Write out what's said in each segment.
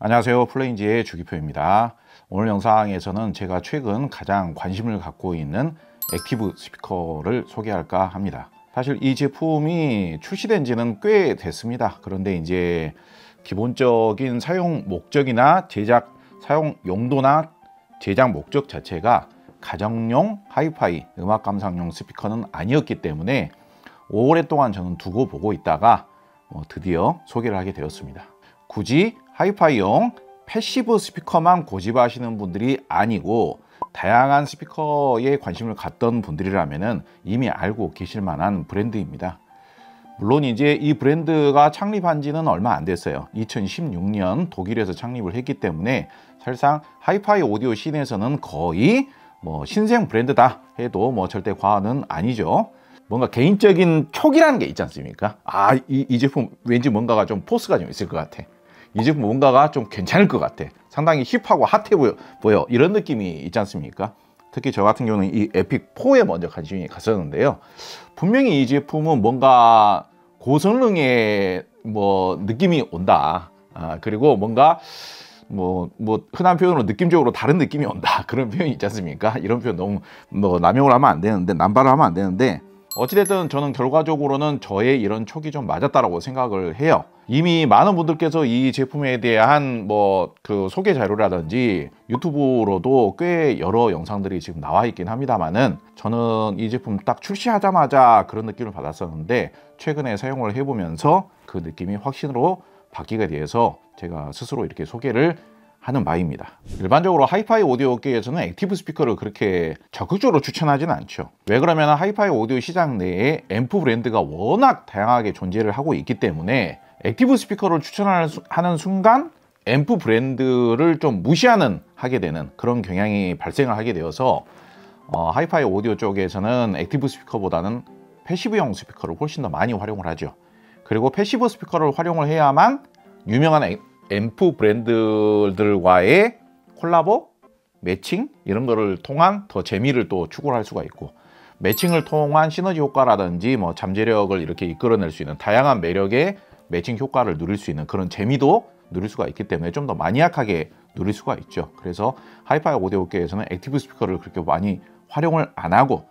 안녕하세요. 플레인지의 주기표입니다. 오늘 영상에서는 제가 최근 가장 관심을 갖고 있는 액티브 스피커를 소개할까 합니다. 사실 이 제품이 출시된 지는 꽤 됐습니다. 그런데 이제 기본적인 사용 목적이나 사용 용도나 제작 목적 자체가 가정용 하이파이 음악 감상용 스피커는 아니었기 때문에 오랫동안 저는 두고 보고 있다가 드디어 소개를 하게 되었습니다. 굳이 하이파이용 패시브 스피커만 고집하시는 분들이 아니고 다양한 스피커에 관심을 갖던 분들이라면 이미 알고 계실 만한 브랜드입니다. 물론 이제 이 브랜드가 창립한 지는 얼마 안 됐어요. 2016년 독일에서 창립을 했기 때문에 사실상 하이파이 오디오 씬에서는 거의 신생 브랜드다 해도 절대 과언은 아니죠. 뭔가 개인적인 촉이라는 게 있지 않습니까? 이 제품 왠지 뭔가가 좀 포스가 좀 있을 것 같아. 이 제품 뭔가가 좀 괜찮을 것 같아. 상당히 힙하고 핫해 보여. 이런 느낌이 있지 않습니까? 특히 저 같은 경우는 이 에픽4에 먼저 관심이 갔었는데요. 분명히 이 제품은 뭔가 고성능의 느낌이 온다. 그리고 뭔가 흔한 표현으로 느낌적으로 다른 느낌이 온다. 그런 표현이 있지 않습니까? 이런 표현 너무 남용을 하면 안 되는데, 남발을 하면 안 되는데, 어찌됐든 저는 결과적으로는 저의 이런 촉이 좀 맞았다라고 생각을 해요. 이미 많은 분들께서 이 제품에 대한 그 소개 자료라든지 유튜브로도 꽤 여러 영상들이 지금 나와 있긴 합니다만은, 저는 이 제품 딱 출시하자마자 그런 느낌을 받았었는데 최근에 사용을 해보면서 그 느낌이 확신으로 바뀌게 돼서 제가 스스로 이렇게 소개를 하는 바입니다. 일반적으로 하이파이 오디오 업계에서는 액티브 스피커를 그렇게 적극적으로 추천하지는 않죠. 왜 그러면 하이파이 오디오 시장 내에 앰프 브랜드가 워낙 다양하게 존재를 하고 있기 때문에 액티브 스피커를 추천하는 순간 앰프 브랜드를 좀 하게 되는 그런 경향이 발생을 하게 되어서 하이파이 오디오 쪽에서는 액티브 스피커보다는 패시브형 스피커를 훨씬 더 많이 활용을 하죠. 그리고 패시브 스피커를 활용을 해야만 유명한 앰프 브랜드들과의 콜라보, 매칭 이런 거를 통한 더 재미를 또 추구를 할 수가 있고, 매칭을 통한 시너지 효과라든지 잠재력을 이렇게 이끌어낼 수 있는 다양한 매력의 매칭 효과를 누릴 수 있는 그런 재미도 누릴 수가 있기 때문에 좀 더 마니악하게 누릴 수가 있죠. 그래서 하이파이 오디오 업계에서는 액티브 스피커를 그렇게 많이 활용을 안 하고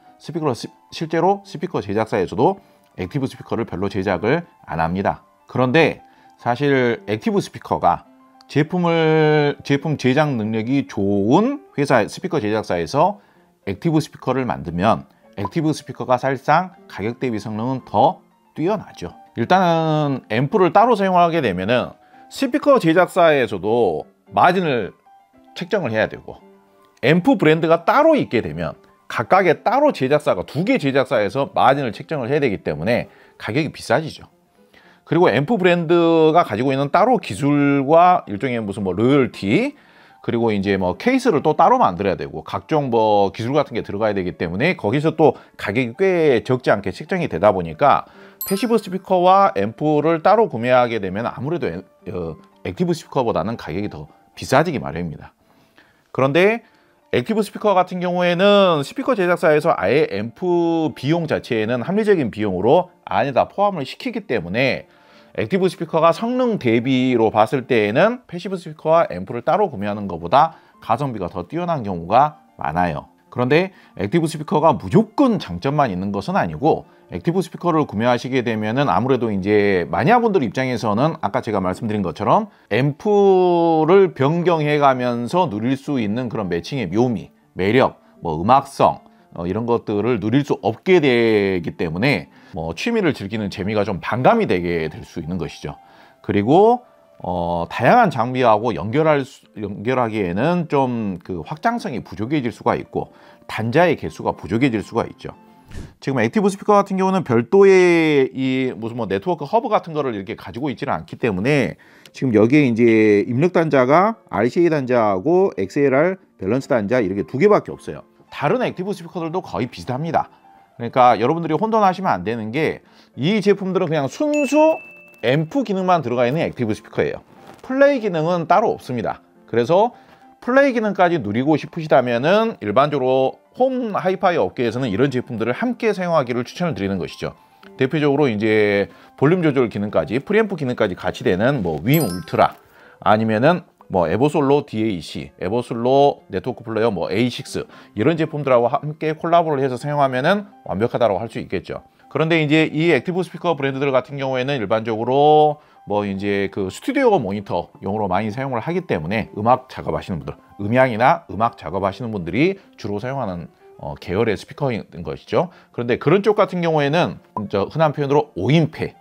실제로 스피커 제작사에서도 액티브 스피커를 별로 제작을 안 합니다. 그런데 사실 액티브 스피커가 제품 제작 능력이 좋은 회사 스피커 제작사에서 액티브 스피커를 만들면 액티브 스피커가 사실상 가격 대비 성능은 더 뛰어나죠. 일단은 앰프를 따로 사용하게 되면은 스피커 제작사에서도 마진을 책정을 해야 되고, 앰프 브랜드가 따로 있게 되면 각각의 따로 제작사가 2개 제작사에서 마진을 책정을 해야 되기 때문에 가격이 비싸지죠. 그리고 앰프 브랜드가 가지고 있는 따로 기술과 일종의 로열티, 그리고 이제 케이스를 또 따로 만들어야 되고 각종 기술 같은 게 들어가야 되기 때문에 거기서 또 가격이 꽤 적지 않게 책정이 되다 보니까 패시브 스피커와 앰프를 따로 구매하게 되면 아무래도 액티브 스피커보다는 가격이 더 비싸지기 마련입니다. 그런데 액티브 스피커 같은 경우에는 스피커 제작사에서 아예 앰프 비용 자체에는 합리적인 비용으로 안에다 포함을 시키기 때문에 액티브 스피커가 성능 대비로 봤을 때에는 패시브 스피커와 앰프를 따로 구매하는 것보다 가성비가 더 뛰어난 경우가 많아요. 그런데 액티브 스피커가 무조건 장점만 있는 것은 아니고, 액티브 스피커를 구매하시게 되면은 아무래도 이제 마니아분들 입장에서는 아까 제가 말씀드린 것처럼 앰프를 변경해 가면서 누릴 수 있는 그런 매칭의 묘미, 매력, 음악성 이런 것들을 누릴 수 없게 되기 때문에 취미를 즐기는 재미가 좀 반감이 되게 될 수 있는 것이죠. 그리고 다양한 장비하고 연결하기에는 좀 그 확장성이 부족해질 수가 있고 단자의 개수가 부족해질 수가 있죠. 지금 액티브 스피커 같은 경우는 별도의 네트워크 허브 같은 거를 이렇게 가지고 있지는 않기 때문에 지금 여기에 이제 입력 단자가 RCA 단자하고 XLR 밸런스 단자 이렇게 2개밖에 없어요. 다른 액티브 스피커들도 거의 비슷합니다. 그러니까 여러분들이 혼돈하시면 안 되는 게, 이 제품들은 그냥 순수 앰프 기능만 들어가 있는 액티브 스피커예요. 플레이 기능은 따로 없습니다. 그래서 플레이 기능까지 누리고 싶으시다면은 일반적으로 홈 하이파이 업계에서는 이런 제품들을 함께 사용하기를 추천을 드리는 것이죠. 대표적으로 이제 볼륨 조절 기능까지, 프리앰프 기능까지 같이 되는 윈 울트라, 아니면은 뭐 에버솔로 DAC, 에버솔로 네트워크 플레이어 뭐 A6 이런 제품들하고 함께 콜라보를 해서 사용하면은 완벽하다고 할 수 있겠죠. 그런데 이제 이 액티브 스피커 브랜드들 같은 경우에는 일반적으로 뭐 이제 그 스튜디오 모니터용으로 많이 사용을 하기 때문에 음악 작업하시는 분들, 음향이나 음악 작업하시는 분들이 주로 사용하는 계열의 스피커인 것이죠. 그런데 그런 쪽 같은 경우에는 흔한 표현으로 오인패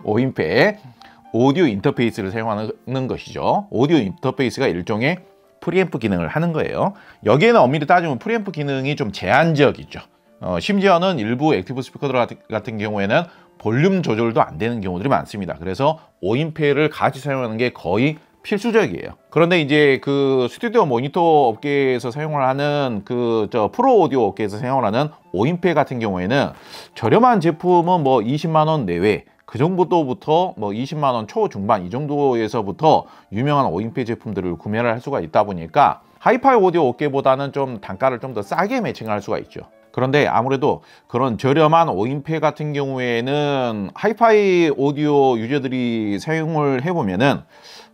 오인패 오디오 인터페이스를 사용하는 것이죠. 오디오 인터페이스가 일종의 프리앰프 기능을 하는 거예요. 여기에는 엄밀히 따지면 프리앰프 기능이 좀 제한적이죠. 심지어는 일부 액티브 스피커들 같은 경우에는 볼륨 조절도 안 되는 경우들이 많습니다. 그래서 오인패를 같이 사용하는 게 거의 필수적이에요. 그런데 이제 그 스튜디오 모니터 업계에서 사용을 하는 프로 오디오 업계에서 사용을 하는 오인패 같은 경우에는 저렴한 제품은 뭐 20만 원 내외, 그 정도부터 뭐 20만 원 초중반 이 정도에서부터 유명한 오인패 제품들을 구매를 할 수가 있다 보니까 하이파이 오디오 업계보다는 좀 단가를 좀 더 싸게 매칭할 수가 있죠. 그런데 아무래도 그런 저렴한 오인패 같은 경우에는 하이파이 오디오 유저들이 사용을 해보면은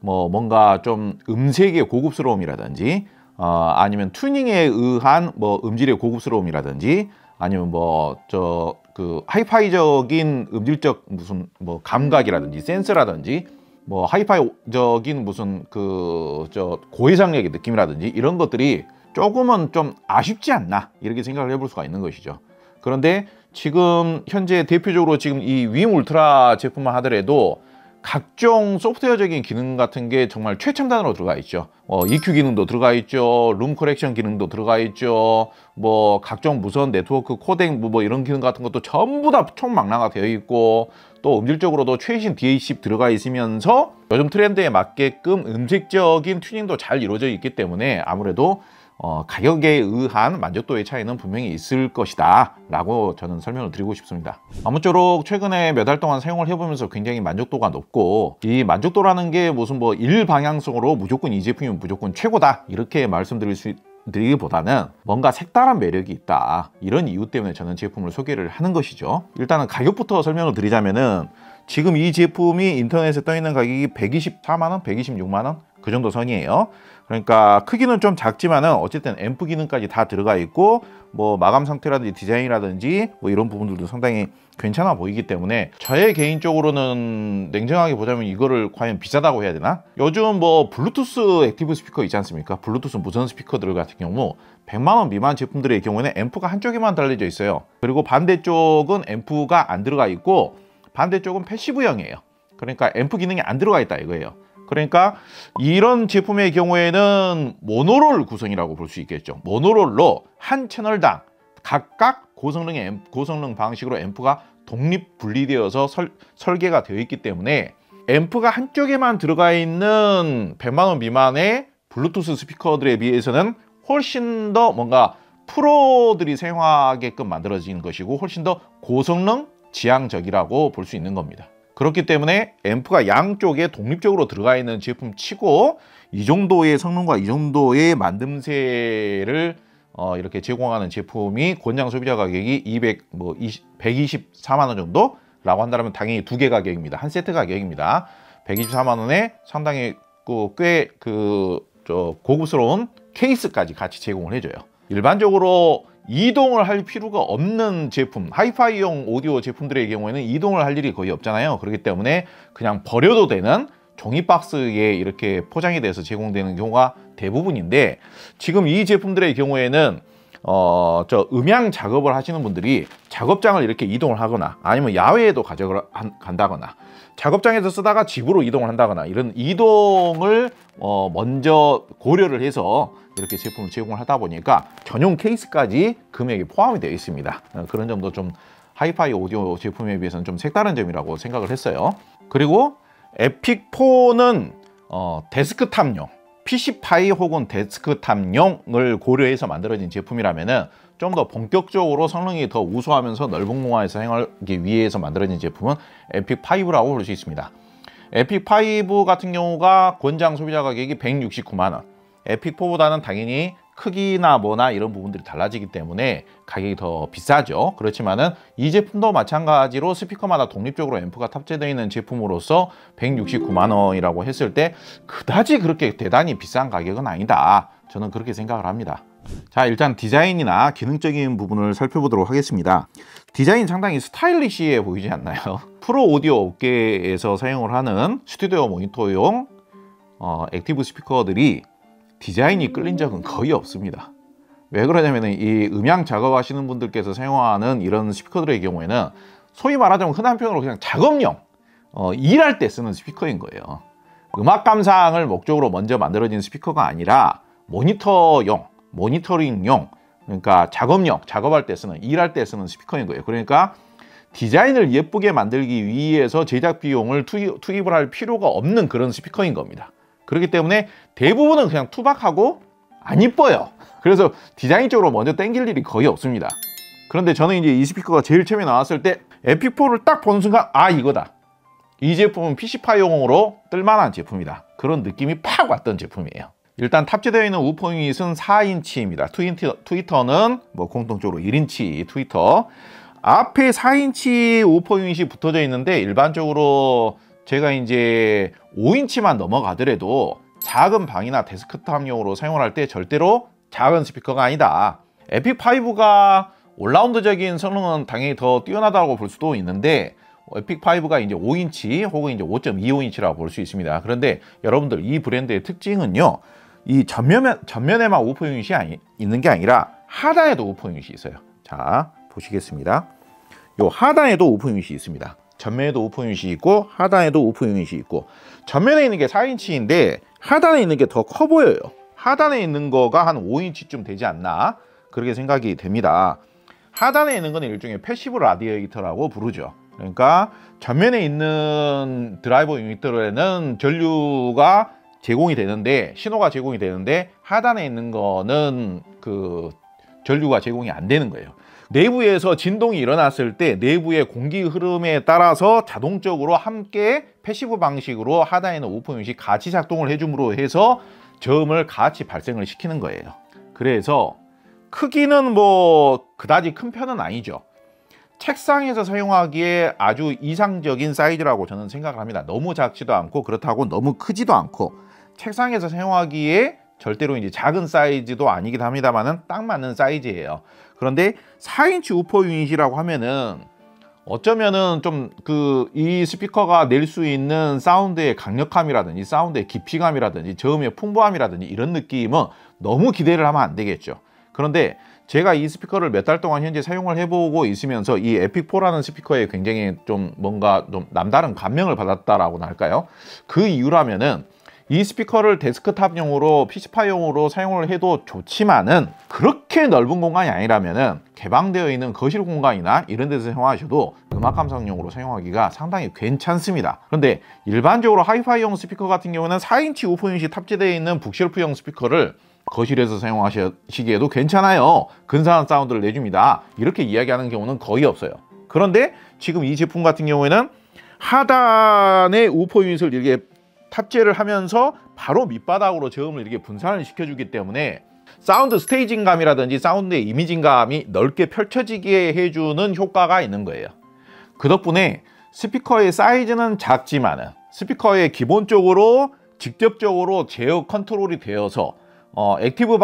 뭐 뭔가 좀 음색의 고급스러움이라든지 아니면 튜닝에 의한 뭐 음질의 고급스러움이라든지 아니면 뭐 하이파이적인 음질적 무슨 뭐 감각이라든지 센스라든지 뭐 하이파이적인 무슨 고해상력의 느낌이라든지 이런 것들이 조금은 좀 아쉽지 않나 이렇게 생각을 해볼 수가 있는 것이죠. 그런데 지금 현재 대표적으로 지금 이 윙 울트라 제품만 하더라도 각종 소프트웨어적인 기능 같은 게 정말 최첨단으로 들어가 있죠. EQ 기능도 들어가 있죠. 룸 커렉션 기능도 들어가 있죠. 뭐 각종 무선 네트워크 코덱 뭐 이런 기능 같은 것도 전부 다 총망라가 되어 있고 또 음질적으로도 최신 DA10 들어가 있으면서 요즘 트렌드에 맞게끔 음색적인 튜닝도 잘 이루어져 있기 때문에 아무래도 가격에 의한 만족도의 차이는 분명히 있을 것이다 라고 저는 설명을 드리고 싶습니다. 아무쪼록 최근에 몇 달 동안 사용을 해보면서 굉장히 만족도가 높고, 이 만족도라는 게 무슨 뭐 일방향성으로 무조건 이 제품이 무조건 최고다 이렇게 말씀드리기보다는 뭔가 색다른 매력이 있다, 이런 이유 때문에 저는 제품을 소개를 하는 것이죠. 일단은 가격부터 설명을 드리자면은 지금 이 제품이 인터넷에 떠 있는 가격이 124만 원, 126만 원 그 정도 선이에요. 그러니까 크기는 좀 작지만은 어쨌든 앰프 기능까지 다 들어가 있고 뭐 마감 상태라든지 디자인이라든지 뭐 이런 부분들도 상당히 괜찮아 보이기 때문에 저의 개인적으로는 냉정하게 보자면 이거를 과연 비싸다고 해야 되나? 요즘 뭐 블루투스 액티브 스피커 있지 않습니까? 블루투스 무선 스피커들 같은 경우 100만 원 미만 제품들의 경우에는 앰프가 한쪽에만 달려져 있어요. 그리고 반대쪽은 앰프가 안 들어가 있고 반대쪽은 패시브형이에요. 그러니까 앰프 기능이 안 들어가 있다 이거예요. 그러니까 이런 제품의 경우에는 모노롤 구성이라고 볼 수 있겠죠. 모노롤로 한 채널당 각각 고성능 방식으로 앰프가 독립 분리되어서 설계가 되어 있기 때문에 앰프가 한쪽에만 들어가 있는 100만 원 미만의 블루투스 스피커들에 비해서는 훨씬 더 뭔가 프로들이 사용하게끔 만들어진 것이고 훨씬 더 고성능 지향적이라고 볼 수 있는 겁니다. 그렇기 때문에 앰프가 양쪽에 독립적으로 들어가 있는 제품 치고 이 정도의 성능과 이 정도의 만듦새를 이렇게 제공하는 제품이 권장 소비자 가격이 124만 원 정도라고 한다면 당연히 두 개 가격입니다. 한 세트 가격입니다. 124만 원에 상당히 꽤 고급스러운 케이스까지 같이 제공을 해줘요. 일반적으로 이동을 할 필요가 없는 제품, 하이파이용 오디오 제품들의 경우에는 이동을 할 일이 거의 없잖아요. 그렇기 때문에 그냥 버려도 되는 종이 박스에 이렇게 포장이 돼서 제공되는 경우가 대부분인데, 지금 이 제품들의 경우에는 음향 작업을 하시는 분들이 작업장을 이렇게 이동을 하거나 아니면 야외에도 간다거나 작업장에서 쓰다가 집으로 이동을 한다거나 이런 이동을 먼저 고려를 해서 이렇게 제품을 제공을 하다 보니까 전용 케이스까지 금액이 포함이 되어 있습니다. 그런 점도 좀 하이파이 오디오 제품에 비해서는 좀 색다른 점이라고 생각을 했어요. 그리고 에픽4는 데스크탑용, PC파이 혹은 데스크탑용을 고려해서 만들어진 제품이라면은 좀 더 본격적으로 성능이 더 우수하면서 넓은 공간에서 사용하기 위해서 만들어진 제품은 에픽5라고 볼 수 있습니다. 에픽5 같은 경우가 권장 소비자 가격이 169만 원, 에픽4보다는 당연히 크기나 뭐나 이런 부분들이 달라지기 때문에 가격이 더 비싸죠. 그렇지만은 이 제품도 마찬가지로 스피커마다 독립적으로 앰프가 탑재되어 있는 제품으로서 169만 원이라고 했을 때 그다지 그렇게 대단히 비싼 가격은 아니다. 저는 그렇게 생각을 합니다. 자, 일단 디자인이나 기능적인 부분을 살펴보도록 하겠습니다. 디자인 상당히 스타일리시해 보이지 않나요? 프로 오디오 업계에서 사용을 하는 스튜디오 모니터용 액티브 스피커들이 디자인이 끌린 적은 거의 없습니다. 왜 그러냐면 이 음향 작업하시는 분들께서 사용하는 이런 스피커들의 경우에는 소위 말하자면 흔한 표현으로 그냥 작업용, 일할 때 쓰는 스피커인 거예요. 음악 감상을 목적으로 먼저 만들어진 스피커가 아니라 모니터용, 모니터링용, 그러니까 작업용, 작업할 때 쓰는, 일할 때 쓰는 스피커인 거예요. 그러니까 디자인을 예쁘게 만들기 위해서 제작 비용을 투입을 할 필요가 없는 그런 스피커인 겁니다. 그렇기 때문에 대부분은 그냥 투박하고 안 이뻐요. 그래서 디자인적으로 먼저 땡길 일이 거의 없습니다. 그런데 저는 이제 이 스피커가 제일 처음에 나왔을 때 에픽4를 딱 보는 순간 아, 이거다. 이 제품은 PC파용으로 뜰만한 제품이다. 그런 느낌이 팍 왔던 제품이에요. 일단 탑재되어 있는 우퍼 유닛은 4인치입니다. 트위터는 뭐 공통적으로 1인치 트위터. 앞에 4인치 우퍼 유닛이 붙어져 있는데 일반적으로 제가 이제 5인치만 넘어가더라도 작은 방이나 데스크탑용으로 사용을 할 때 절대로 작은 스피커가 아니다. 에픽5가 올라운드적인 성능은 당연히 더 뛰어나다고 볼 수도 있는데 에픽5가 이제 5인치 혹은 이제 5.25인치라고 볼 수 있습니다. 그런데 여러분들 이 브랜드의 특징은요, 이 전면에만 우퍼 유닛이 있는 게 아니라 하단에도 우퍼 유닛이 있어요. 자, 보시겠습니다. 요 하단에도 우퍼 유닛이 있습니다. 전면에도 우퍼 유닛이 있고 하단에도 우퍼 유닛이 있고, 전면에 있는 게 4인치인데 하단에 있는 게 더 커 보여요. 하단에 있는 거가 한 5인치쯤 되지 않나 그렇게 생각이 됩니다. 하단에 있는 거는 일종의 패시브 라디에이터라고 부르죠. 그러니까 전면에 있는 드라이버 유닛들에는 전류가 제공이 되는데, 신호가 제공이 되는데 하단에 있는 거는 그 전류가 제공이 안 되는 거예요. 내부에서 진동이 일어났을 때 내부의 공기 흐름에 따라서 자동적으로 함께 패시브 방식으로 하단에 있는 우퍼 유닛이 같이 작동을 해줌으로 해서 저음을 같이 발생을 시키는 거예요. 그래서 크기는 뭐 그다지 큰 편은 아니죠. 책상에서 사용하기에 아주 이상적인 사이즈라고 저는 생각을 합니다. 너무 작지도 않고 그렇다고 너무 크지도 않고, 책상에서 사용하기에 절대로 이제 작은 사이즈도 아니긴 합니다만은 딱 맞는 사이즈예요. 그런데 4인치 우퍼 유닛이라고 하면은 어쩌면은 좀 이 스피커가 낼 수 있는 사운드의 강력함이라든지 사운드의 깊이감이라든지 저음의 풍부함이라든지 이런 느낌은 너무 기대를 하면 안 되겠죠. 그런데 제가 이 스피커를 몇 달 동안 현재 사용을 해보고 있으면서 이 에픽4라는 스피커에 굉장히 좀 뭔가 좀 남다른 감명을 받았다라고나 할까요? 그 이유라면은 이 스피커를 데스크탑용으로 PC파용으로 사용을 해도 좋지만은 그렇게 넓은 공간이 아니라면은 개방되어 있는 거실 공간이나 이런 데서 사용하셔도 음악 감상용으로 사용하기가 상당히 괜찮습니다. 그런데 일반적으로 하이파이용 스피커 같은 경우는 4인치 우퍼 유닛이 탑재되어 있는 북쉘프형 스피커를 거실에서 사용하시기에도 괜찮아요. 근사한 사운드를 내줍니다. 이렇게 이야기하는 경우는 거의 없어요. 그런데 지금 이 제품 같은 경우에는 하단에 우퍼 유닛을 이렇게 탑재를 하면서 바로 밑바닥으로 저음을 이렇게 분산을 시켜주기 때문에 사운드 스테이징감이라든지 사운드의 이미징감이 넓게 펼쳐지게 해주는 효과가 있는 거예요. 그 덕분에 스피커의 사이즈는 작지만은 스피커의 기본적으로 직접적으로 제어 컨트롤이 되어서 액티브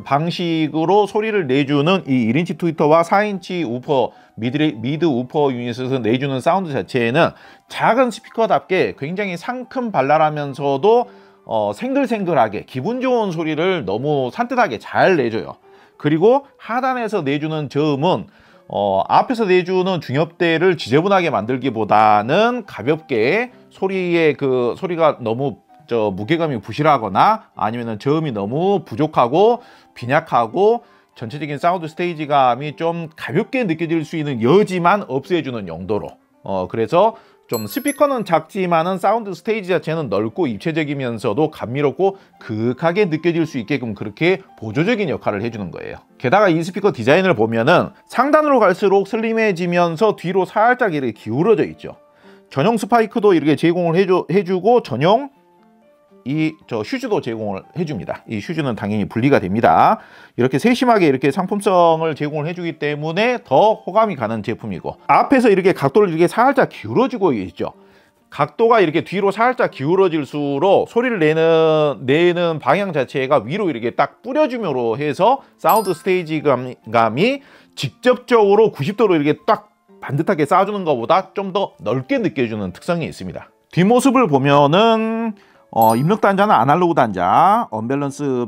방식으로 소리를 내주는 이 1인치 트위터와 4인치 우퍼 미드 우퍼 유닛에서 내주는 사운드 자체에는 작은 스피커답게 굉장히 상큼 발랄하면서도 생글생글하게 기분 좋은 소리를 너무 산뜻하게 잘 내줘요. 그리고 하단에서 내주는 저음은 앞에서 내주는 중엽대를 지저분하게 만들기보다는 가볍게 소리가 너무 무게감이 부실하거나 아니면 저음이 너무 부족하고 빈약하고 전체적인 사운드 스테이지감이 좀 가볍게 느껴질 수 있는 여지만 없애주는 용도로, 그래서 좀 스피커는 작지만은 사운드 스테이지 자체는 넓고 입체적이면서도 감미롭고 그윽하게 느껴질 수 있게끔 그렇게 보조적인 역할을 해주는 거예요. 게다가 이 스피커 디자인을 보면은 상단으로 갈수록 슬림해지면서 뒤로 살짝 이렇게 기울어져 있죠. 전용 스파이크도 이렇게 제공을 해주고 전용 휴즈도 제공을 해줍니다. 이 휴즈는 당연히 분리가 됩니다. 이렇게 세심하게 이렇게 상품성을 제공을 해주기 때문에 더 호감이 가는 제품이고, 앞에서 이렇게 각도를 이렇게 살짝 기울어지고 있죠. 각도가 이렇게 뒤로 살짝 기울어질수록 소리를 내는 방향 자체가 위로 이렇게 딱 뿌려줌으로 해서 사운드 스테이지 감이 직접적으로 90도로 이렇게 딱 반듯하게 쌓아주는 것보다 좀 더 넓게 느껴주는 특성이 있습니다. 뒷모습을 보면은 입력 단자는 아날로그 단자, 언밸런스드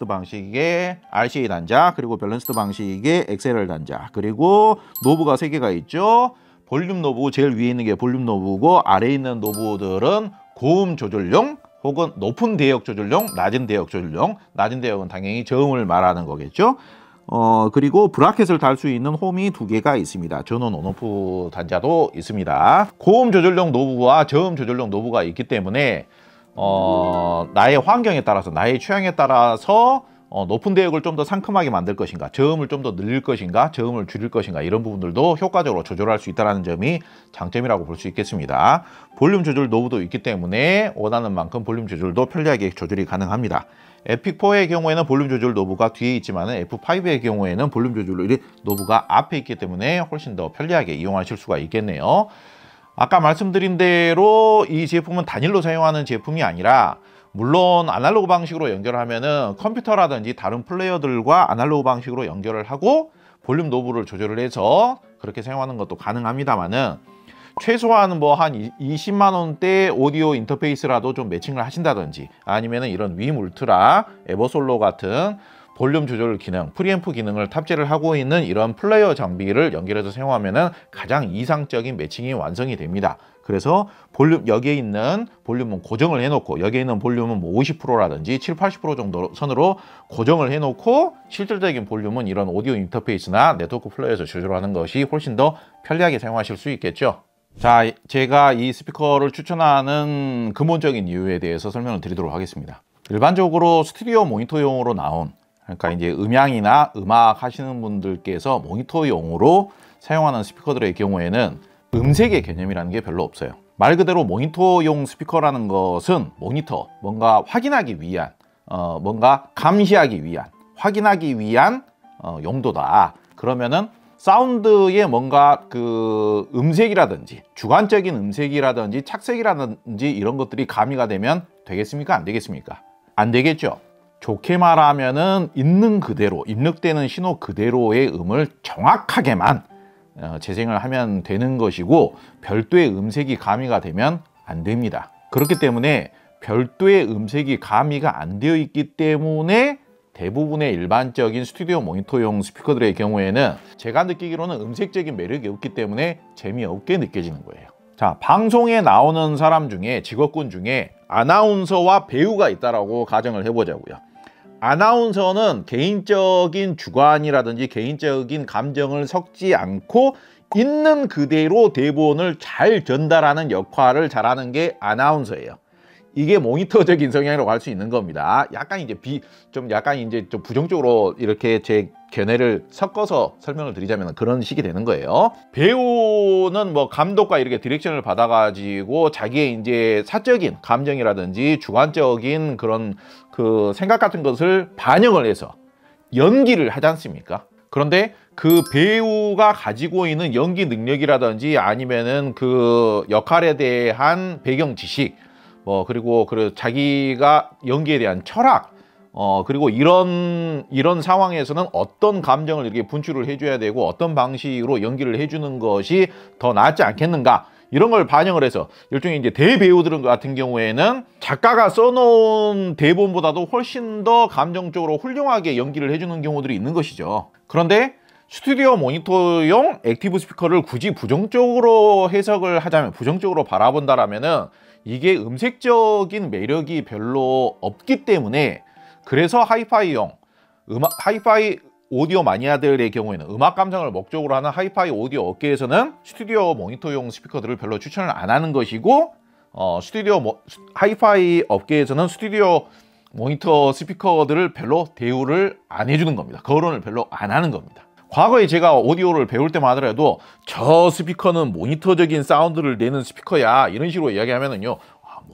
방식의 RCA 단자, 그리고 밸런스드 방식의 XLR 단자, 그리고 노브가 3개가 있죠. 볼륨 노브, 제일 위에 있는 게 볼륨 노브고, 아래에 있는 노브들은 고음 조절용 혹은 높은 대역 조절용, 낮은 대역 조절용. 낮은 대역은 당연히 저음을 말하는 거겠죠. 그리고 브라켓을 달 수 있는 홈이 2개가 있습니다. 전원 온오프 단자도 있습니다. 고음 조절용 노브와 저음 조절용 노브가 있기 때문에 나의 환경에 따라서, 나의 취향에 따라서 높은 대역을 좀 더 상큼하게 만들 것인가, 저음을 좀 더 늘릴 것인가, 저음을 줄일 것인가, 이런 부분들도 효과적으로 조절할 수 있다는 점이 장점이라고 볼 수 있겠습니다. 볼륨 조절 노브도 있기 때문에 원하는 만큼 볼륨 조절도 편리하게 조절이 가능합니다. 에픽4의 경우에는 볼륨 조절 노브가 뒤에 있지만 F5의 경우에는 볼륨 조절 노브가 앞에 있기 때문에 훨씬 더 편리하게 이용하실 수가 있겠네요. 아까 말씀드린 대로 이 제품은 단일로 사용하는 제품이 아니라, 물론 아날로그 방식으로 연결하면은 컴퓨터라든지 다른 플레이어들과 아날로그 방식으로 연결을 하고 볼륨 노브를 조절을 해서 그렇게 사용하는 것도 가능합니다만은, 최소한 뭐 한 20만 원대 오디오 인터페이스라도 좀 매칭을 하신다든지, 아니면은 이런 윈 울트라, 에버솔로 같은 볼륨 조절 기능, 프리앰프 기능을 탑재를 하고 있는 이런 플레이어 장비를 연결해서 사용하면은 가장 이상적인 매칭이 완성이 됩니다. 그래서 여기에 있는 볼륨은 고정을 해놓고, 여기에 있는 볼륨은 뭐 50%라든지 70~80% 정도 선으로 고정을 해놓고, 실질적인 볼륨은 이런 오디오 인터페이스나 네트워크 플레이어에서 조절하는 것이 훨씬 더 편리하게 사용하실 수 있겠죠. 자, 제가 이 스피커를 추천하는 근본적인 이유에 대해서 설명을 드리도록 하겠습니다. 일반적으로 스튜디오 모니터용으로 나온, 그러니까 이제 음향이나 음악 하시는 분들께서 모니터용으로 사용하는 스피커들의 경우에는 음색의 개념이라는 게 별로 없어요. 말 그대로 모니터용 스피커라는 것은 모니터, 뭔가 확인하기 위한, 뭔가 감시하기 위한, 확인하기 위한 용도다. 그러면은 사운드에 뭔가 그 음색이라든지 주관적인 음색이라든지 착색이라든지 이런 것들이 가미가 되면 되겠습니까? 안 되겠습니까? 안 되겠죠. 좋게 말하면은 있는 그대로, 입력되는 신호 그대로의 음을 정확하게만 재생을 하면 되는 것이고, 별도의 음색이 가미가 되면 안 됩니다. 그렇기 때문에 별도의 음색이 가미가 안 되어 있기 때문에 대부분의 일반적인 스튜디오 모니터용 스피커들의 경우에는 제가 느끼기로는 음색적인 매력이 없기 때문에 재미없게 느껴지는 거예요. 자, 방송에 나오는 사람 중에, 직업군 중에 아나운서와 배우가 있다라고 가정을 해보자고요. 아나운서는 개인적인 주관이라든지 개인적인 감정을 섞지 않고 있는 그대로 대본을 잘 전달하는 역할을 잘하는 게 아나운서예요. 이게 모니터적인 성향이라고 할 수 있는 겁니다. 약간 이제 좀 부정적으로 이렇게 제 견해를 섞어서 설명을 드리자면 그런 식이 되는 거예요. 배우는 뭐 감독과 이렇게 디렉션을 받아가지고 자기의 이제 사적인 감정이라든지 주관적인 그런 그 생각 같은 것을 반영을 해서 연기를 하지 않습니까? 그런데 그 배우가 가지고 있는 연기 능력이라든지 아니면은 그 역할에 대한 배경 지식, 그리고 자기가 연기에 대한 철학, 그리고 이런 상황에서는 어떤 감정을 이렇게 분출을 해줘야 되고 어떤 방식으로 연기를 해주는 것이 더 낫지 않겠는가, 이런 걸 반영을 해서 일종의 이제 대배우들 같은 경우에는 작가가 써놓은 대본보다도 훨씬 더 감정적으로 훌륭하게 연기를 해주는 경우들이 있는 것이죠. 그런데 스튜디오 모니터용 액티브 스피커를 굳이 부정적으로 해석을 하자면, 부정적으로 바라본다라면은 이게 음색적인 매력이 별로 없기 때문에, 그래서 하이파이용 하이파이 오디오 마니아들의 경우에는, 음악 감상을 목적으로 하는 하이파이 오디오 업계에서는 스튜디오 모니터용 스피커들을 별로 추천을 안 하는 것이고, 하이파이 업계에서는 스튜디오 모니터 스피커들을 별로 대우를 안 해주는 겁니다. 거론을 별로 안 하는 겁니다. 과거에 제가 오디오를 배울 때만 하더라도 저 스피커는 모니터적인 사운드를 내는 스피커야, 이런 식으로 이야기하면은요,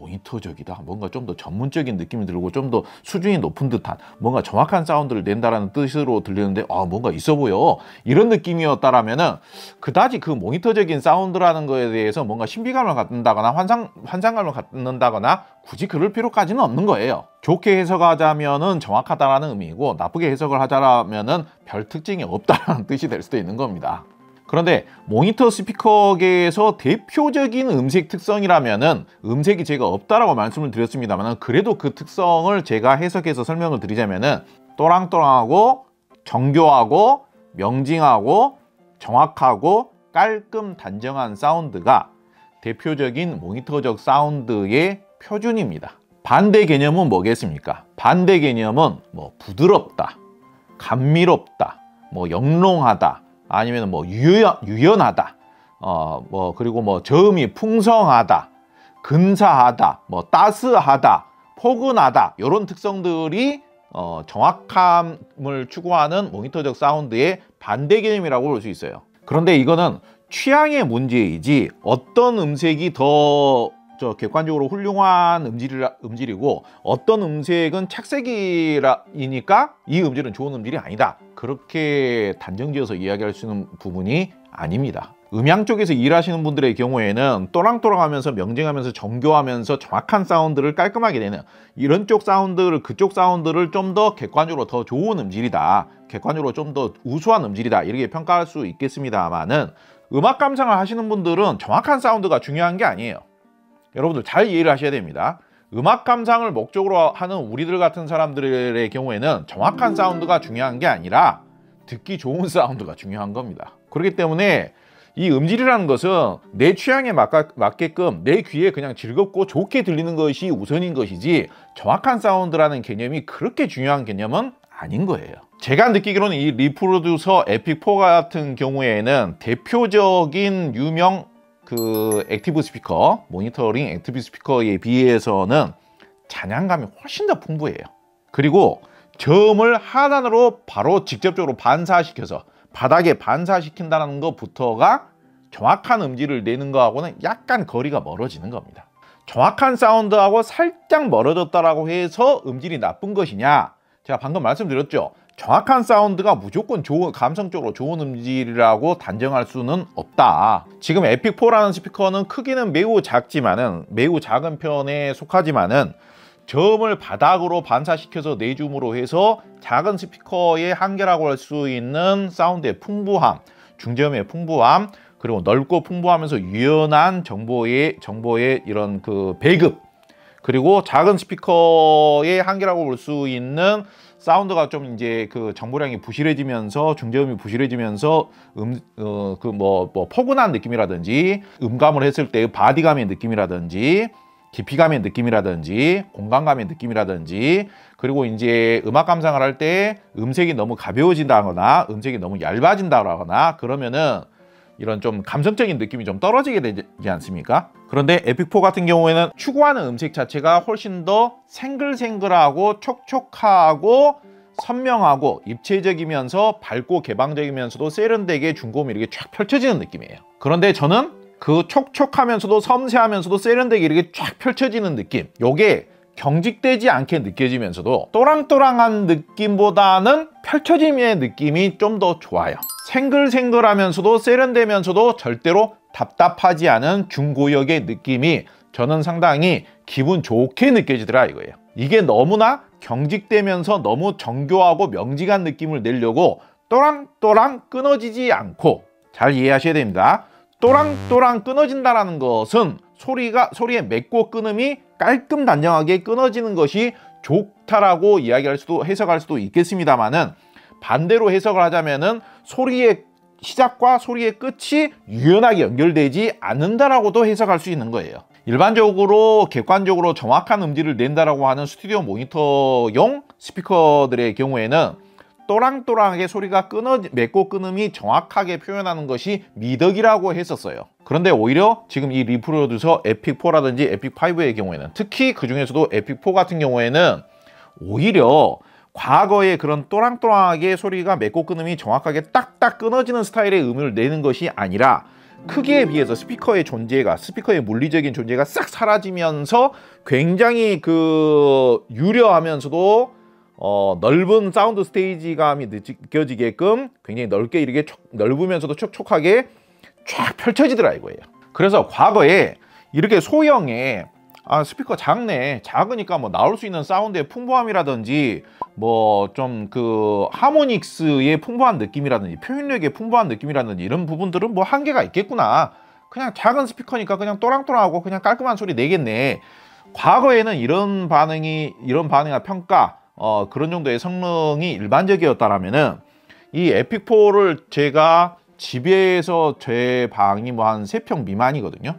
모니터적이다, 뭔가 좀 더 전문적인 느낌이 들고 좀 더 수준이 높은 듯한 뭔가 정확한 사운드를 낸다라는 뜻으로 들리는데 뭔가 있어 보여, 이런 느낌이었다라면은 그다지 그 모니터적인 사운드라는 거에 대해서 뭔가 신비감을 갖는다거나 환상감을 갖는다거나 굳이 그럴 필요까지는 없는 거예요. 좋게 해석하자면은 정확하다라는 의미이고, 나쁘게 해석을 하자면은 별 특징이 없다라는 뜻이 될 수도 있는 겁니다. 그런데 모니터 스피커계에서 대표적인 음색 특성이라면은, 음색이 제가 없다라고 말씀을 드렸습니다만 그래도 그 특성을 제가 해석해서 설명을 드리자면은, 또랑또랑하고 정교하고 명징하고 정확하고 깔끔 단정한 사운드가 대표적인 모니터적 사운드의 표준입니다. 반대 개념은 뭐겠습니까? 반대 개념은 뭐 부드럽다, 감미롭다, 뭐 영롱하다, 아니면 뭐 유연하다, 그리고 뭐 저음이 풍성하다, 근사하다, 뭐 따스하다, 포근하다, 이런 특성들이 정확함을 추구하는 모니터적 사운드의 반대 개념이라고 볼 수 있어요. 그런데 이거는 취향의 문제이지 어떤 음색이 더 객관적으로 훌륭한 음질이고 어떤 음색은 착색이니까 이 음질은 좋은 음질이 아니다, 그렇게 단정지어서 이야기할 수 있는 부분이 아닙니다. 음향 쪽에서 일하시는 분들의 경우에는 또랑또랑하면서 명징하면서 정교하면서 정확한 사운드를 깔끔하게 내는 이런 쪽 사운드를, 그쪽 사운드를 좀 더 객관적으로 더 좋은 음질이다, 객관적으로 좀 더 우수한 음질이다, 이렇게 평가할 수 있겠습니다만은, 음악 감상을 하시는 분들은 정확한 사운드가 중요한 게 아니에요. 여러분들 잘 이해를 하셔야 됩니다. 음악 감상을 목적으로 하는 우리들 같은 사람들의 경우에는 정확한 사운드가 중요한 게 아니라 듣기 좋은 사운드가 중요한 겁니다. 그렇기 때문에 이 음질이라는 것은 내 취향에 맞게끔 내 귀에 그냥 즐겁고 좋게 들리는 것이 우선인 것이지, 정확한 사운드라는 개념이 그렇게 중요한 개념은 아닌 거예요. 제가 느끼기로는 이 리프로듀서 에픽4 같은 경우에는 대표적인 유명 그 액티브 스피커, 모니터링 액티브 스피커에 비해서는 잔향감이 훨씬 더 풍부해요. 그리고 저음을 하단으로 바로 직접적으로 반사시켜서 바닥에 반사시킨다는 것부터가 정확한 음질을 내는 거하고는 약간 거리가 멀어지는 겁니다. 정확한 사운드하고 살짝 멀어졌다라고 해서 음질이 나쁜 것이냐? 제가 방금 말씀드렸죠. 정확한 사운드가 무조건 감성적으로 좋은 음질이라고 단정할 수는 없다. 지금 에픽4라는 스피커는 크기는 매우 작은 편에 속하지만은 저음을 바닥으로 반사시켜서 내줌으로 해서 작은 스피커의 한계라고 할 수 있는 사운드의 풍부함, 중저음의 풍부함, 그리고 넓고 풍부하면서 유연한 정보의 이런 그 배급, 그리고 작은 스피커의 한계라고 볼 수 있는 사운드가 좀 이제 그 정보량이 부실해지면서 중저음이 부실해지면서 포근한 느낌이라든지 음감을 했을 때의 바디감의 느낌이라든지 깊이감의 느낌이라든지 공간감의 느낌이라든지, 그리고 이제 음악 감상을 할 때 음색이 너무 가벼워진다거나 음색이 너무 얇아진다거나 그러면은 이런 좀 감성적인 느낌이 좀 떨어지게 되지 않습니까? 그런데 에픽4 같은 경우에는 추구하는 음색 자체가 훨씬 더 생글생글하고 촉촉하고 선명하고 입체적이면서 밝고 개방적이면서도 세련되게 중고음이 이렇게 쫙 펼쳐지는 느낌이에요. 그런데 저는 그 촉촉하면서도 섬세하면서도 세련되게 이렇게 쫙 펼쳐지는 느낌, 요게 경직되지 않게 느껴지면서도 또랑또랑한 느낌보다는 펼쳐짐의 느낌이 좀 더 좋아요. 생글생글하면서도 세련되면서도 절대로 답답하지 않은 중고역의 느낌이 저는 상당히 기분 좋게 느껴지더라 이거예요. 이게 너무나 경직되면서 너무 정교하고 명징한 느낌을 내려고 또랑또랑 끊어지지 않고, 잘 이해하셔야 됩니다. 또랑또랑 끊어진다는 것은 소리의 맺고 끊음이 깔끔 단정하게 끊어지는 것이 좋다라고 해석할 수도 있겠습니다만은, 반대로 해석을 하자면은 소리의 시작과 소리의 끝이 유연하게 연결되지 않는다라고도 해석할 수 있는 거예요. 일반적으로 객관적으로 정확한 음질을 낸다라고 하는 스튜디오 모니터용 스피커들의 경우에는 또랑또랑하게 소리가 맺고 끊음이 정확하게 표현하는 것이 미덕이라고 했었어요. 그런데 오히려 지금 이 리프로듀서 에픽4라든지 에픽5의 경우에는, 특히 그 중에서도 에픽4 같은 경우에는 오히려 과거에 그런 또랑또랑하게 소리가 맺고 끊음이 정확하게 딱딱 끊어지는 스타일의 음을 내는 것이 아니라 크기에 비해서 스피커의 존재가, 스피커의 물리적인 존재가 싹 사라지면서 굉장히 그 유려하면서도 넓은 사운드 스테이지감이 느껴지게끔 굉장히 넓게 이렇게 넓으면서도 촉촉하게 쫙 펼쳐지더라 이거예요. 그래서 과거에 이렇게 소형의 스피커 작네, 작으니까 뭐 나올 수 있는 사운드의 풍부함이라든지 뭐 좀 그 하모닉스의 풍부한 느낌이라든지 표현력의 풍부한 느낌이라든지 이런 부분들은 뭐 한계가 있겠구나, 그냥 작은 스피커니까 그냥 또랑또랑하고 그냥 깔끔한 소리 내겠네. 과거에는 이런 반응이나 평가, 그런 정도의 성능이 일반적이었다라면은 이 에픽4를 제가 집에서, 제 방이 뭐 한 3평 미만이거든요.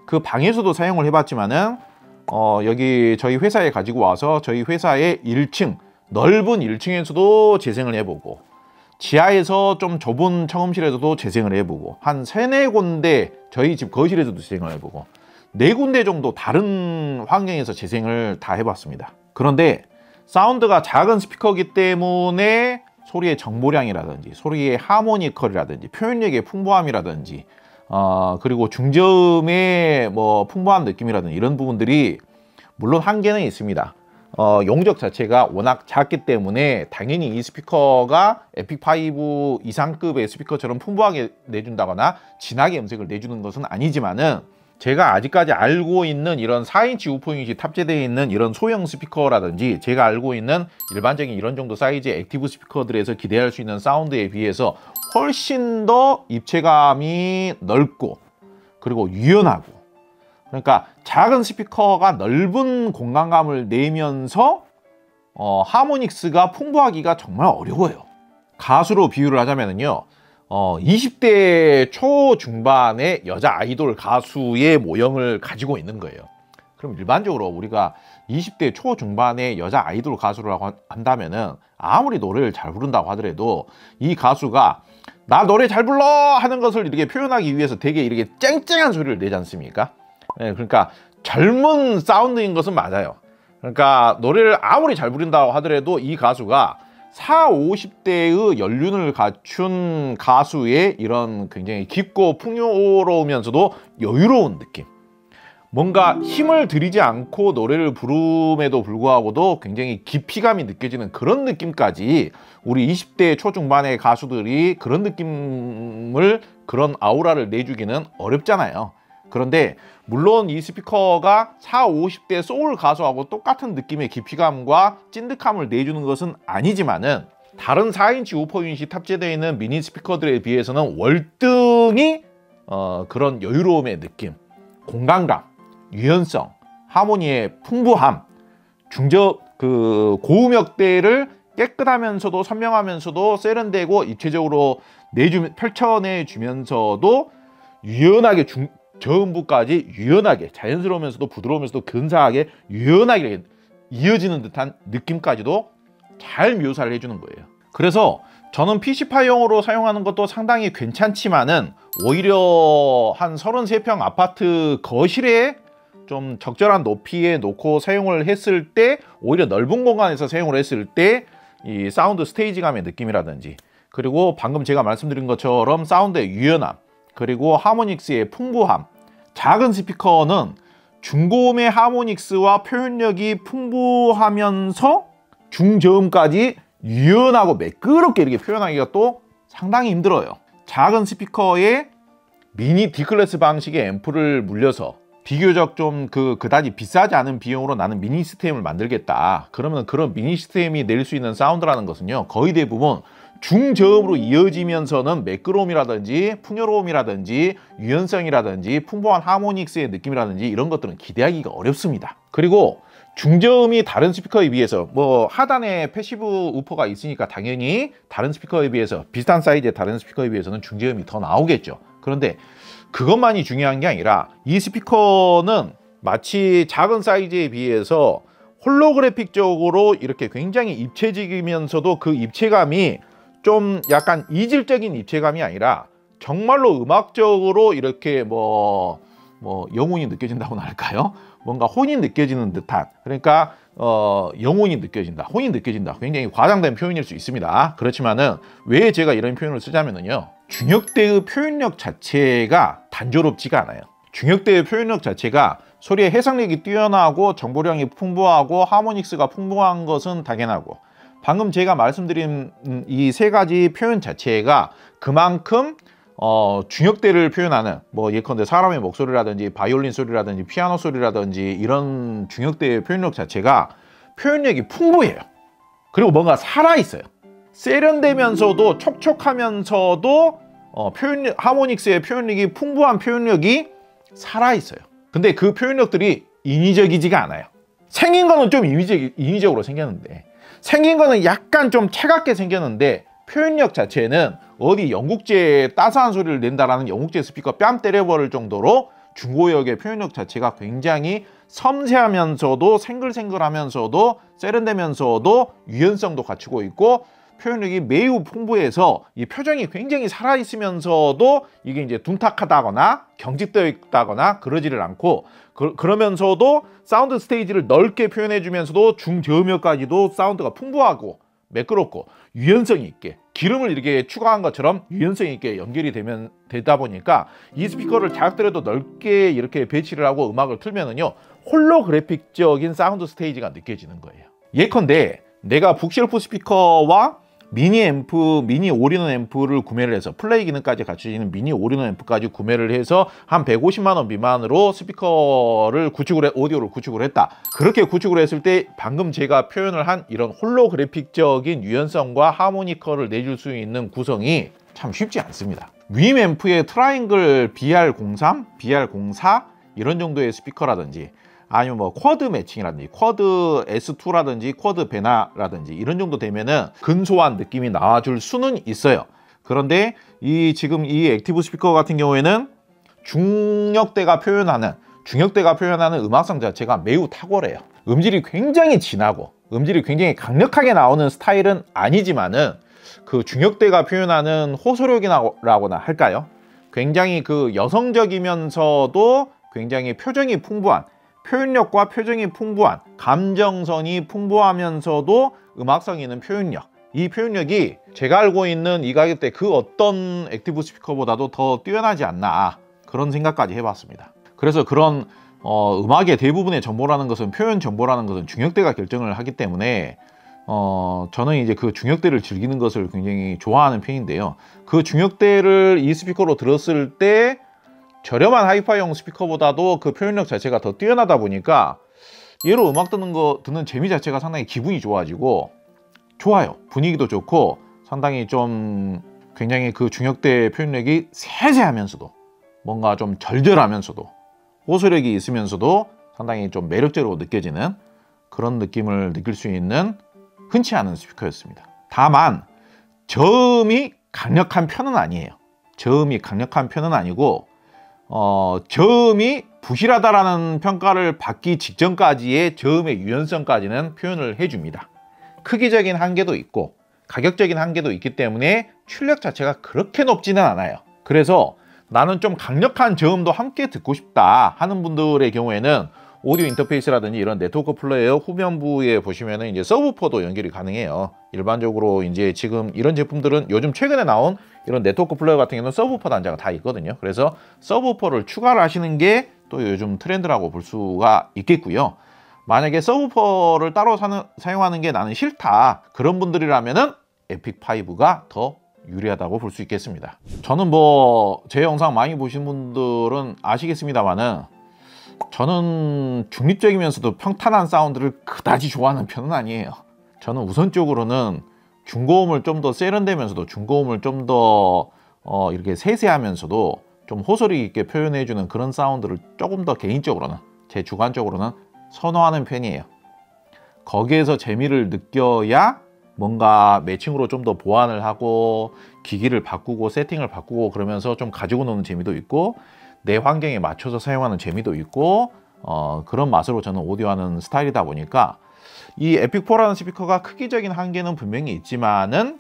그 방에서도 사용을 해봤지만은 여기 저희 회사에 가지고 와서 저희 회사의 1층, 넓은 1층에서도 재생을 해보고, 지하에서 좀 좁은 청음실에서도 재생을 해보고, 한 3-4군데 저희 집 거실에서도 재생을 해보고 4군데 정도 다른 환경에서 재생을 다 해봤습니다. 그런데 사운드가 작은 스피커이기 때문에 소리의 정보량이라든지 소리의 하모니컬이라든지 표현력의 풍부함이라든지 그리고 중저음의 뭐 풍부한 느낌이라든지 이런 부분들이 물론 한계는 있습니다. 용적 자체가 워낙 작기 때문에 당연히 이 스피커가 에픽5 이상급의 스피커처럼 풍부하게 내준다거나 진하게 음색을 내주는 것은 아니지만은, 제가 아직까지 알고 있는 이런 4인치 우퍼 유닛이 탑재되어 있는 이런 소형 스피커라든지 제가 알고 있는 일반적인 이런 정도 사이즈의 액티브 스피커들에서 기대할 수 있는 사운드에 비해서 훨씬 더 입체감이 넓고 그리고 유연하고, 그러니까 작은 스피커가 넓은 공간감을 내면서 하모닉스가 풍부하기가 정말 어려워요. 가수로 비유를 하자면요, 20대 초중반의 여자 아이돌 가수의 모형을 가지고 있는 거예요. 그럼 일반적으로 우리가 20대 초중반의 여자 아이돌 가수라고 한다면은 아무리 노래를 잘 부른다고 하더라도 이 가수가 나 노래 잘 불러 하는 것을 이렇게 표현하기 위해서 되게 이렇게 쨍쨍한 소리를 내지 않습니까? 네, 그러니까 젊은 사운드인 것은 맞아요. 그러니까 노래를 아무리 잘 부른다고 하더라도 이 가수가 40, 50대의 연륜을 갖춘 가수의 이런 굉장히 깊고 풍요로우면서도 여유로운 느낌, 뭔가 힘을 들이지 않고 노래를 부름에도 불구하고도 굉장히 깊이감이 느껴지는 그런 느낌까지 우리 20대 초중반의 가수들이 그런 느낌을, 그런 아우라를 내주기는 어렵잖아요. 그런데 물론 이 스피커가 40, 50대 소울 가수하고 똑같은 느낌의 깊이감과 찐득함을 내주는 것은 아니지만은, 다른 4인치 우퍼 유닛이 탑재되어 있는 미니 스피커들에 비해서는 월등히 그런 여유로움의 느낌, 공간감, 유연성, 하모니의 풍부함, 고음역대를 깨끗하면서도 선명하면서도 세련되고 입체적으로 펼쳐내주면서도 유연하게 저음부까지 유연하게, 자연스러우면서도 부드러우면서도 근사하게 유연하게 이어지는 듯한 느낌까지도 잘 묘사를 해주는 거예요. 그래서 저는 PC파용으로 사용하는 것도 상당히 괜찮지만은 오히려 한 33평 아파트 거실에 좀 적절한 높이에 놓고 사용을 했을 때, 오히려 넓은 공간에서 사용을 했을 때 이 사운드 스테이지감의 느낌이라든지, 그리고 방금 제가 말씀드린 것처럼 사운드의 유연함, 그리고 하모닉스의 풍부함, 작은 스피커는 중고음의 하모닉스와 표현력이 풍부하면서 중저음까지 유연하고 매끄럽게 이렇게 표현하기가 또 상당히 힘들어요. 작은 스피커에 미니 D클래스 방식의 앰프를 물려서 비교적 좀 그다지 비싸지 않은 비용으로 나는 미니 시스템을 만들겠다, 그러면 그런 미니 시스템이 낼 수 있는 사운드라는 것은요, 거의 대부분 중저음으로 이어지면서는 매끄러움이라든지 풍요로움이라든지 유연성이라든지 풍부한 하모닉스의 느낌이라든지 이런 것들은 기대하기가 어렵습니다. 그리고 중저음이 다른 스피커에 비해서, 뭐 하단에 패시브 우퍼가 있으니까 당연히 다른 스피커에 비해서, 비슷한 사이즈의 다른 스피커에 비해서는 중저음이 더 나오겠죠. 그런데 그것만이 중요한 게 아니라 이 스피커는 마치 작은 사이즈에 비해서 홀로그래픽적으로 이렇게 굉장히 입체적이면서도 그 입체감이 좀 약간 이질적인 입체감이 아니라 정말로 음악적으로 이렇게 뭐 영혼이 느껴진다고나 할까요? 뭔가 혼이 느껴지는 듯한, 그러니까 영혼이 느껴진다, 혼이 느껴진다, 굉장히 과장된 표현일 수 있습니다. 그렇지만은 왜 제가 이런 표현을 쓰자면은요, 중역대의 표현력 자체가 단조롭지가 않아요. 중역대의 표현력 자체가 소리의 해상력이 뛰어나고 정보량이 풍부하고 하모닉스가 풍부한 것은 당연하고, 방금 제가 말씀드린 이 세 가지 표현 자체가 그만큼 중역대를 표현하는, 뭐 예컨대 사람의 목소리라든지 바이올린 소리라든지 피아노 소리라든지 이런 중역대의 표현력 자체가 표현력이 풍부해요. 그리고 뭔가 살아있어요. 세련되면서도 촉촉하면서도 하모닉스의 표현력이 풍부한 표현력이 살아있어요. 근데 그 표현력들이 인위적이지가 않아요. 생긴 거는 좀 인위적으로 생겼는데, 생긴 거는 약간 좀 차갑게 생겼는데, 표현력 자체는 어디 영국제에 따스한 소리를 낸다라는 영국제 스피커 뺨 때려버릴 정도로 중고역의 표현력 자체가 굉장히 섬세하면서도 생글생글하면서도 세련되면서도 유연성도 갖추고 있고, 표현력이 매우 풍부해서 이 표정이 굉장히 살아있으면서도 이게 이제 둔탁하다거나 경직되어 있다거나 그러지를 않고, 그러면서도 사운드 스테이지를 넓게 표현해주면서도 중저음역까지도 사운드가 풍부하고 매끄럽고 유연성 있게, 기름을 이렇게 추가한 것처럼 유연성 있게 연결이 되다 보니까 이 스피커를 자극들여도 넓게 이렇게 배치를 하고 음악을 틀면은요, 홀로그래픽적인 사운드 스테이지가 느껴지는 거예요. 예컨대 내가 북쉘프 스피커와 미니 앰프, 미니 올인원 앰프를 구매를 해서, 플레이 기능까지 갖춰지는 미니 올인원 앰프까지 구매를 해서 한 150만 원 미만으로 스피커를 오디오를 구축을 했다. 그렇게 구축을 했을 때 방금 제가 표현을 한 이런 홀로그래픽적인 유연성과 하모니커를 내줄 수 있는 구성이 참 쉽지 않습니다. 윈 앰프의 트라이앵글 BR03, BR04 이런 정도의 스피커라든지, 아니면 뭐 쿼드 매칭이라든지 쿼드 S2라든지 쿼드 베나라든지 이런 정도 되면은 근소한 느낌이 나와줄 수는 있어요. 그런데 지금 이 액티브 스피커 같은 경우에는 중역대가 표현하는 음악성 자체가 매우 탁월해요. 음질이 굉장히 진하고 음질이 굉장히 강력하게 나오는 스타일은 아니지만은, 그 중역대가 표현하는 호소력이라고나 할까요? 굉장히 그 여성적이면서도 굉장히 표정이 풍부한, 표현력과 표정이 풍부한, 감정선이 풍부하면서도 음악성이 있는 표현력, 이 표현력이 제가 알고 있는 이 가격대 그 어떤 액티브 스피커보다도 더 뛰어나지 않나, 그런 생각까지 해봤습니다. 그래서 그런 음악의 대부분의 정보라는 것은, 표현 정보라는 것은 중역대가 결정을 하기 때문에 저는 이제 그 중역대를 즐기는 것을 굉장히 좋아하는 편인데요, 그 중역대를 이 스피커로 들었을 때 저렴한 하이파이용 스피커보다도 그 표현력 자체가 더 뛰어나다 보니까 얘로 음악 듣는 재미 자체가 상당히 기분이 좋아지고 좋아요. 분위기도 좋고 상당히 좀 굉장히 그 중역대 표현력이 세세하면서도 뭔가 좀 절절하면서도 호소력이 있으면서도 상당히 좀 매력적으로 느껴지는 그런 느낌을 느낄 수 있는 흔치 않은 스피커였습니다. 다만 저음이 강력한 편은 아니에요. 저음이 강력한 편은 아니고 저음이 부실하다라는 평가를 받기 직전까지의 저음의 유연성까지는 표현을 해줍니다. 크기적인 한계도 있고 가격적인 한계도 있기 때문에 출력 자체가 그렇게 높지는 않아요. 그래서 나는 좀 강력한 저음도 함께 듣고 싶다 하는 분들의 경우에는 오디오 인터페이스라든지 이런 네트워크 플레이어 후면부에 보시면은 이제 서브우퍼도 연결이 가능해요. 일반적으로 이제 지금 이런 제품들은 요즘 최근에 나온 이런 네트워크 플레이어 같은 경우는 서브우퍼 단자가 다 있거든요. 그래서 서브우퍼를 추가를 하시는 게 또 요즘 트렌드라고 볼 수가 있겠고요. 만약에 서브우퍼를 따로 사용하는 게 나는 싫다, 그런 분들이라면은 에픽5가 더 유리하다고 볼 수 있겠습니다. 저는 뭐 제 영상 많이 보신 분들은 아시겠습니다만은, 저는 중립적이면서도 평탄한 사운드를 그다지 좋아하는 편은 아니에요. 저는 우선적으로는 중고음을 좀 더 세련되면서도 중고음을 좀 더 이렇게 세세하면서도 좀 호소력 있게 표현해주는 그런 사운드를 조금 더 개인적으로는, 제 주관적으로는 선호하는 편이에요. 거기에서 재미를 느껴야 뭔가 매칭으로 좀 더 보완을 하고 기기를 바꾸고 세팅을 바꾸고 그러면서 좀 가지고 노는 재미도 있고 내 환경에 맞춰서 사용하는 재미도 있고 그런 맛으로 저는 오디오하는 스타일이다 보니까, 이 에픽4라는 스피커가 크기적인 한계는 분명히 있지만은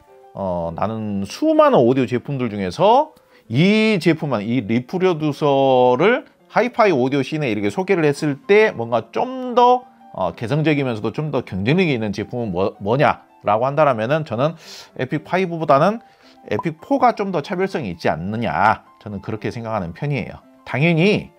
나는 수많은 오디오 제품들 중에서 이 제품만, 이 리프로듀서를 하이파이 오디오 씬에 이렇게 소개를 했을 때 뭔가 좀 더 개성적이면서도 좀 더 경쟁력이 있는 제품은 뭐냐라고 한다면은 저는 에픽5보다는 에픽4가 좀 더 차별성이 있지 않느냐, 저는 그렇게 생각하는 편이에요. 당연히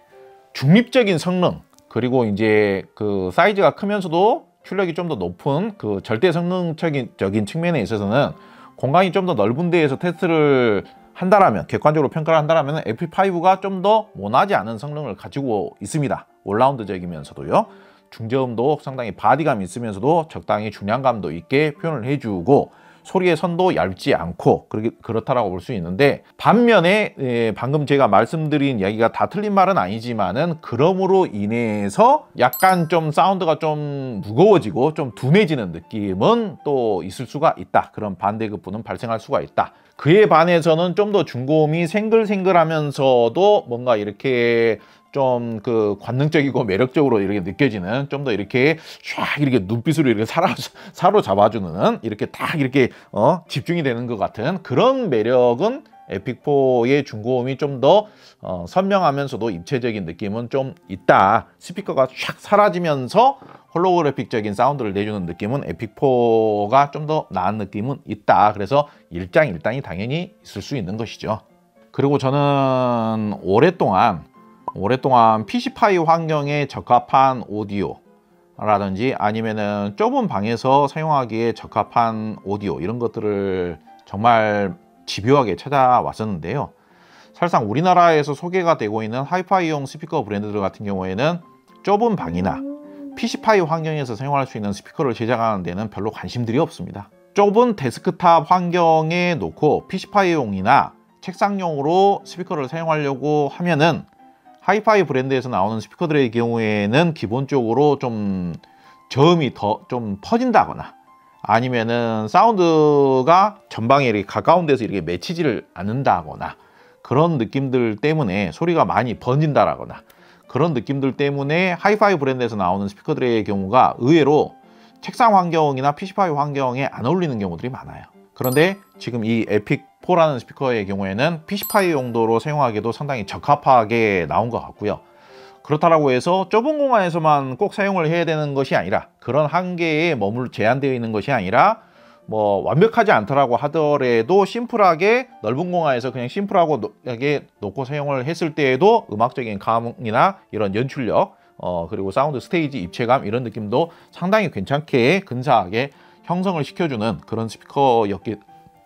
중립적인 성능, 그리고 이제 그 사이즈가 크면서도 출력이 좀 더 높은 그 절대 성능적인 측면에 있어서는 공간이 좀 더 넓은 데에서 테스트를 한다라면, 객관적으로 평가를 한다라면 에픽5가 좀 더 모나지 않은 성능을 가지고 있습니다. 올라운드적이면서도요. 중저음도 상당히 바디감이 있으면서도 적당히 중량감도 있게 표현을 해주고, 소리의 선도 얇지 않고 그렇다라고 볼 수 있는데, 반면에 방금 제가 말씀드린 이야기가 다 틀린 말은 아니지만은, 그럼으로 인해서 약간 좀 사운드가 좀 무거워지고 좀 둔해지는 느낌은 또 있을 수가 있다. 그런 반대급부는 발생할 수가 있다. 그에 반해서는 좀 더 중고음이 생글생글하면서도 뭔가 이렇게 좀 그 관능적이고 매력적으로 이렇게 느껴지는, 좀 더 이렇게 쫙 이렇게 눈빛으로 이렇게 사로잡아주는, 이렇게 딱 이렇게 집중이 되는 것 같은 그런 매력은 에픽4의 중고음이 좀 더 선명하면서도 입체적인 느낌은 좀 있다. 스피커가 쫙 사라지면서 홀로그래픽적인 사운드를 내주는 느낌은 에픽4가 좀 더 나은 느낌은 있다. 그래서 일장일단이 당연히 있을 수 있는 것이죠. 그리고 저는 오랫동안 PC5 환경에 적합한 오디오라든지 아니면은 좁은 방에서 사용하기에 적합한 오디오, 이런 것들을 정말 집요하게 찾아왔었는데요. 사실상 우리나라에서 소개가 되고 있는 하이파이용 스피커 브랜드들 같은 경우에는 좁은 방이나 PC5 환경에서 사용할 수 있는 스피커를 제작하는 데는 별로 관심들이 없습니다. 좁은 데스크탑 환경에 놓고 PC5용이나 책상용으로 스피커를 사용하려고 하면은, 하이파이 브랜드에서 나오는 스피커들의 경우에는 기본적으로 좀 저음이 더 좀 퍼진다거나, 아니면은 사운드가 전방에 이렇게 가까운 데서 이렇게 맺히지를 않는다거나, 그런 느낌들 때문에 소리가 많이 번진다라거나, 그런 느낌들 때문에 하이파이 브랜드에서 나오는 스피커들의 경우가 의외로 책상 환경이나 PC5 환경에 안 어울리는 경우들이 많아요. 그런데 지금 이 에픽4라는 스피커의 경우에는 PC5 용도로 사용하기에도 상당히 적합하게 나온 것 같고요. 그렇다고 해서 좁은 공간에서만 꼭 사용을 해야 되는 것이 아니라, 그런 한계에 제한되어 있는 것이 아니라, 뭐 완벽하지 않더라고 하더라도 심플하게 넓은 공간에서 그냥 심플하게 놓고 사용을 했을 때에도 음악적인 감이나 이런 연출력, 그리고 사운드 스테이지 입체감, 이런 느낌도 상당히 괜찮게 근사하게 형성을 시켜주는 그런 스피커였기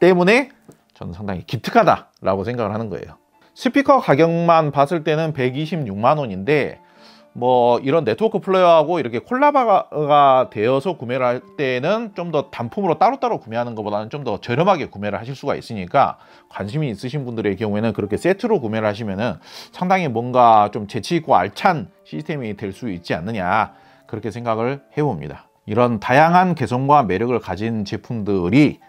때문에 저는 상당히 기특하다라고 생각을 하는 거예요. 스피커 가격만 봤을 때는 126만 원인데, 뭐 이런 네트워크 플레이어하고 이렇게 콜라보가 되어서 구매를 할 때는 좀 더 단품으로 따로따로 구매하는 것보다는 좀 더 저렴하게 구매를 하실 수가 있으니까, 관심이 있으신 분들의 경우에는 그렇게 세트로 구매를 하시면은 상당히 뭔가 좀 재치 있고 알찬 시스템이 될 수 있지 않느냐, 그렇게 생각을 해봅니다. 이런 다양한 개성과 매력을 가진 제품들이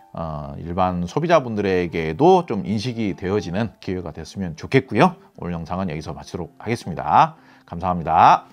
일반 소비자분들에게도 좀 인식이 되어지는 기회가 됐으면 좋겠고요. 오늘 영상은 여기서 마치도록 하겠습니다. 감사합니다.